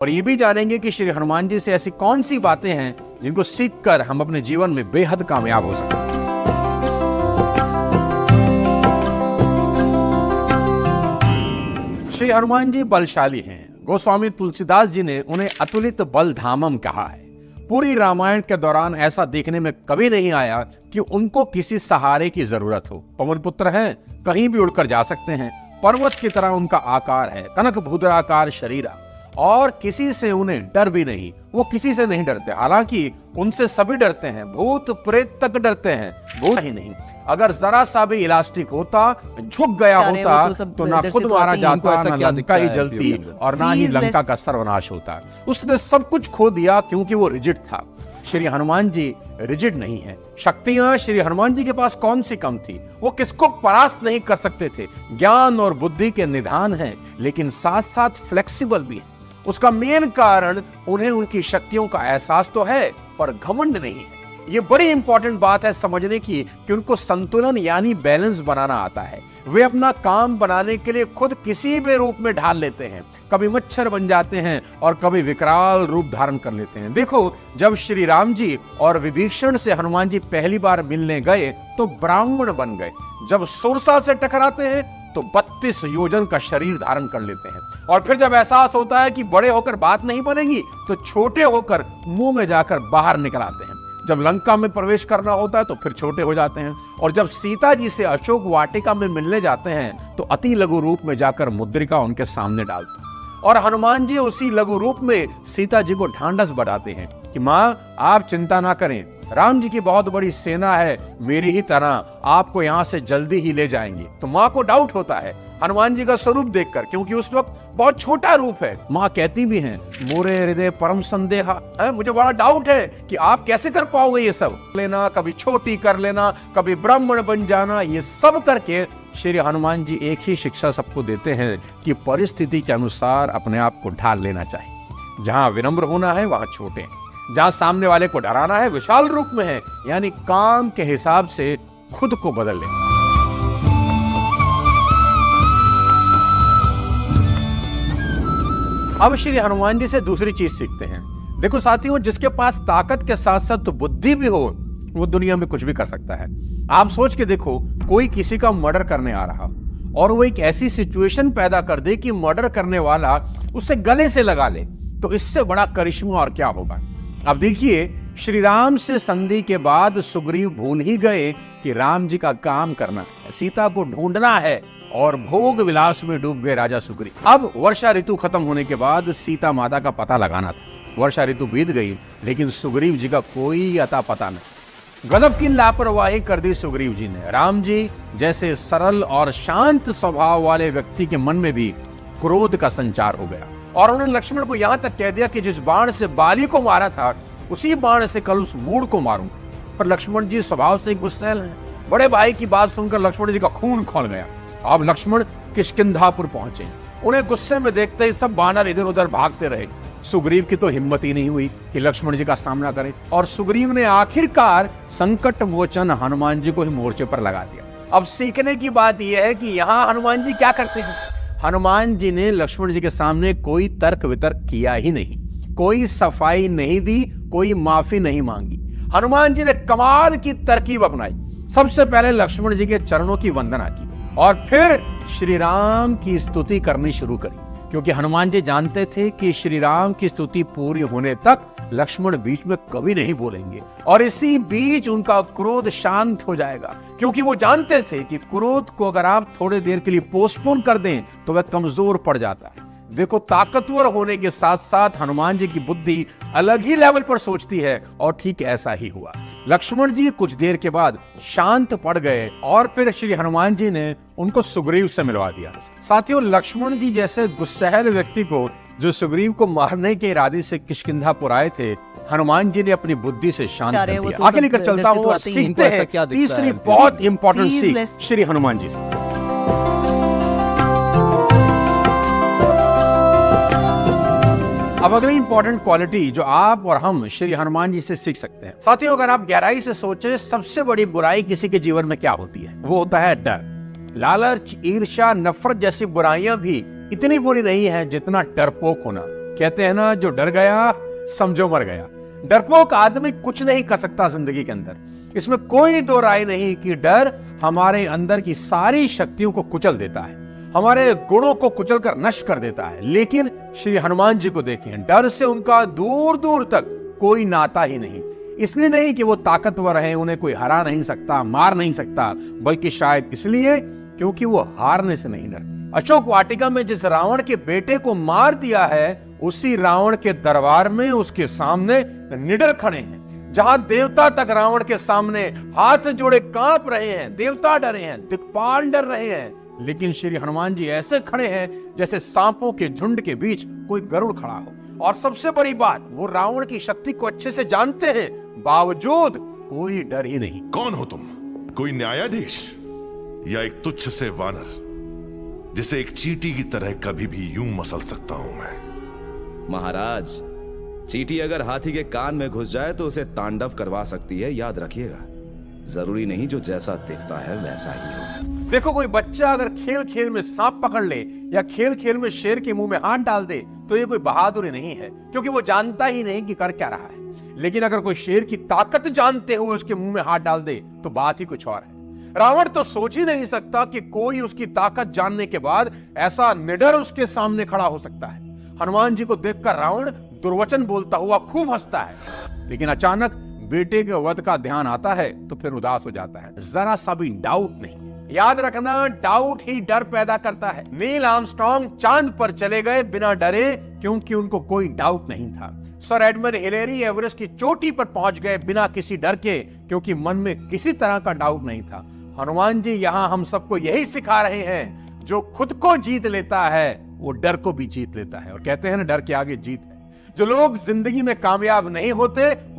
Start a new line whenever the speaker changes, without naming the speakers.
और ये भी जानेंगे कि श्री हनुमान जी से ऐसी कौन सी बातें हैं जिनको सीखकर हम अपने जीवन में बेहद कामयाब हो सकते हैं। श्री हनुमान जी बलशाली हैं। गोस्वामी तुलसीदास जी ने उन्हें अतुलित बल धामम कहा है। पूरी रामायण के दौरान ऐसा देखने में कभी नहीं आया कि उनको किसी सहारे की जरूरत हो। पवन पुत्र हैं, कहीं भी उड़कर जा सकते हैं। पर्वत की तरह उनका आकार है, कनक भूद्राकार शरीरा, और किसी से उन्हें डर भी नहीं। वो किसी से नहीं डरते, हालांकि उनसे सभी डरते हैं, भूत प्रेत तक डरते हैं, भूत ही नहीं। अगर जरा सा भी इलास्टिक होता, झुक गया होता तो ना खुद मारा जाता, ना लंका ही जलती और ना ही लंका का सर्वनाश होता। उसने सब कुछ खो दिया क्योंकि वो रिजिड था। श्री हनुमान जी रिजिड नहीं है। शक्तियां श्री हनुमान जी के पास कौन सी कम थी? वो किसको परास्त नहीं कर सकते थे। ज्ञान और बुद्धि के निधान है, लेकिन साथ साथ फ्लेक्सिबल भी है। उसका मेन कारण उन्हें उनकी शक्तियों का एहसास तो है, पर घमंड नहीं है। ये बड़ी इंपॉर्टेंट बात है समझने की कि उनको संतुलन यानी बैलेंस बनाना आता है। वे अपना काम बनाने के लिए खुद किसी भी रूप में ढाल लेते हैं। कभी मच्छर बन जाते हैं और कभी विकराल रूप धारण कर लेते हैं। देखो, जब श्री राम जी और विभीषण से हनुमान जी पहली बार मिलने गए तो ब्राह्मण बन गए। जब सुरसा से टकराते हैं तो 32 योजन का शरीर धारण कर लेते हैं। और फिर जब एहसास होता है कि बड़े होकर बात नहीं बनेगी तो छोटे होकर मुंह में जाकर बाहर निकल आते हैं। जब लंका में प्रवेश करना होता है तो फिर छोटे हो जाते हैं। और जब सीता जी से अशोक वाटिका में मिलने जाते हैं तो अति लघु रूप में जाकर मुद्रिका उनके सामने डालते हैं। और हनुमान जी उसी लघु रूप में सीता जी को ढांढस बढ़ाते हैं कि माँ, आप चिंता ना करें, राम जी की बहुत बड़ी सेना है, मेरी ही तरह आपको यहाँ से जल्दी ही ले जाएंगे। तो माँ को डाउट होता है हनुमान जी का स्वरूप देखकर, क्योंकि उस वक्त बहुत छोटा रूप है। माँ कहती भी हैं, मोरे हृदय परम संदेहा, मुझे बड़ा डाउट है कि आप कैसे कर पाओगे ये सब लेना, कभी छोटी कर लेना, कभी ब्राह्मण बन जाना। ये सब करके श्री हनुमान जी एक ही शिक्षा सबको देते हैं कि परिस्थिति के अनुसार अपने आप को ढाल लेना चाहिए। जहां विनम्र होना है वहां छोटे हैं, जहां सामने वाले को डराना है विशाल रूप में है, यानी काम के हिसाब से खुद को बदल लें। अब श्री हनुमान जी से दूसरी चीज सीखते हैं। देखो साथियों, जिसके पास ताकत के साथ साथ तो बुद्धि भी हो, वो दुनिया में कुछ भी कर सकता है। आप सोच के देखो, कोई किसी का मर्डर करने आ रहा और वो एक ऐसी सिचुएशन पैदा कर दे कि मर्डर करने वाला उसे गले से लगा ले, तो इससे बड़ा करिश्मा और क्या होगा। अब देखिए, श्री राम से संधि के बाद सुग्रीव भूल ही गए कि राम जी का काम करना है, सीता को ढूंढना है, और भोग विलास में डूब गए राजा सुग्रीव। अब वर्षा ऋतु खत्म होने के बाद सीता माता का पता लगाना था। वर्षा ऋतु बीत गई, लेकिन सुग्रीव जी का कोई अता पता नहीं। गजब की लापरवाही कर दी सुग्रीव जी ने। राम जी जैसे सरल और शांत स्वभाव वाले व्यक्ति के मन में भी क्रोध का संचार हो गया, और उन्होंने लक्ष्मण को यहां तक कह दिया कि जिस बाण से बाली को मारा था, उसी बाण से कल उस मूढ़ को मारूंगा। पर लक्ष्मण जी स्वभाव से गुस्सैल हैं। बड़े भाई की बात सुनकर लक्ष्मण जी का खून खौल गया। अब लक्ष्मण किष्किंधापुर पहुंचे। उन्हें गुस्से में देखते ही सब बानर इधर उधर भागते रहे। सुग्रीव की तो हिम्मत ही नहीं हुई कि लक्ष्मण जी का सामना करें, और सुग्रीव ने आखिरकार संकट मोचन हनुमान जी को ही मोर्चे पर लगा दिया। अब सीखने की बात यह है कि यहाँ हनुमान जी क्या करते हैं। हनुमान जी ने लक्ष्मण जी के सामने कोई तर्क वितर्क किया ही नहीं, कोई सफाई नहीं दी, कोई माफी नहीं मांगी। हनुमान जी ने कमाल की तरकीब अपनाई। सबसे पहले लक्ष्मण जी के चरणों की वंदना की और फिर श्री राम की स्तुति करनी शुरू करी, क्योंकि हनुमान जी जानते थे कि श्री राम की स्तुति पूरी होने तक लक्ष्मण बीच में कभी नहीं बोलेंगे, और इसी बीच उनका क्रोध शांत हो जाएगा। क्योंकि वो जानते थे कि क्रोध को अगर आप थोड़ी देर के लिए पोस्टपोन कर दें तो वह कमजोर पड़ जाता है। देखो, ताकतवर होने के साथ साथ हनुमान जी की बुद्धि अलग ही लेवल पर सोचती है, और ठीक ऐसा ही हुआ। लक्ष्मण जी कुछ देर के बाद शांत पड़ गए और फिर श्री हनुमान जी ने उनको सुग्रीव से मिलवा दिया। साथियों, लक्ष्मण जी जैसे गुस्सैल व्यक्ति को, जो सुग्रीव को मारने के इरादे से किष्किंधापुर आए थे, हनुमान जी ने अपनी बुद्धि से शांत कर दिया। आगे लेकर चलता हूँ और सीखते हैं तीसरी बहुत इंपॉर्टेंट सीख श्री हनुमान जी से। अब अगली इंपॉर्टेंट क्वालिटी जो आप और हम श्री हनुमान जी से सीख सकते हैं। साथियों, अगर आप गहराई से सोचें, सबसे बड़ी बुराई किसी के जीवन में क्या होती है? वो होता है डर। लालच, ईर्ष्या, नफरत जैसी बुराइयां भी इतनी बुरी नहीं है जितना डरपोक होना। कहते हैं ना, जो डर गया समझो मर गया। डरपोक आदमी कुछ नहीं कर सकता जिंदगी के अंदर। इसमें कोई दो राय नहीं कि डर हमारे अंदर की सारी शक्तियों को कुचल देता है, हमारे गुणों को कुचलकर नष्ट कर देता है। लेकिन श्री हनुमान जी को देखिए, डर से उनका दूर दूर तक कोई नाता ही नहीं। इसलिए नहीं कि वो ताकतवर हैं, उन्हें कोई हरा नहीं सकता, मार नहीं सकता, बल्कि शायद इसलिए क्योंकि वो हारने से नहीं डरते। अशोक वाटिका में जिस रावण के बेटे को मार दिया है, उसी रावण के दरबार में उसके सामने निडर खड़े हैं। जहां देवता तक रावण के सामने हाथ जोड़े कांप रहे हैं, देवता डरे हैं, दिक्पाल डर रहे हैं, लेकिन श्री हनुमान जी ऐसे खड़े हैं जैसे सांपों के झुंड के बीच कोई गरुड़ खड़ा हो। और सबसे बड़ी बात, वो रावण की शक्ति को अच्छे से जानते हैं, बावजूद कोई डर ही नहीं।
कौन हो तुम? कोई न्यायाधीश या एक तुच्छ से वानर जिसे एक चींटी की तरह कभी भी यूं मसल सकता हूं मैं?
महाराज, चींटी अगर हाथी के कान में घुस जाए तो उसे तांडव करवा सकती है, याद रखिएगा। जरूरी नहीं जो जैसा दिखता है वैसा ही हो।
देखो, कोई बच्चा अगर खेल खेल में सांप पकड़ ले या खेल खेल में शेर के मुंह में हाथ डाल दे तो ये कोई बहादुरी नहीं है, क्योंकि वो जानता ही नहीं कि कर क्या रहा है। लेकिन अगर कोई शेर की ताकत जानते हुए उसके मुंह में हाथ डाल दे तो बात ही कुछ और है। रावण तो सोच ही नहीं सकता कि कोई उसकी ताकत जानने के बाद ऐसा निडर उसके सामने खड़ा हो सकता है। हनुमान जी को देखकर रावण दुर्वचन बोलता हुआ खूब हंसता है, लेकिन अचानक बेटे के वध का ध्यान आता है तो फिर उदास हो जाता है। जरा सा भी डाउट नहीं। याद रखना, डाउट ही डर पैदा करता है। नील आर्मस्ट्रांग चांद पर चले गए बिना डरे, क्योंकि उनको कोई डाउट नहीं था। सर एडमंड हिलेरी एवरेस्ट की चोटी पर पहुंच गए बिना किसी डर के, क्योंकि मन में किसी तरह का डाउट नहीं था। हनुमान जी यहां हम सबको यही सिखा रहे हैं, जो खुद को जीत लेता है वो डर को भी जीत लेता है। और कहते हैं ना, डर के आगे जीत है। जो लोग जिंदगी में कामयाब नहीं होते वो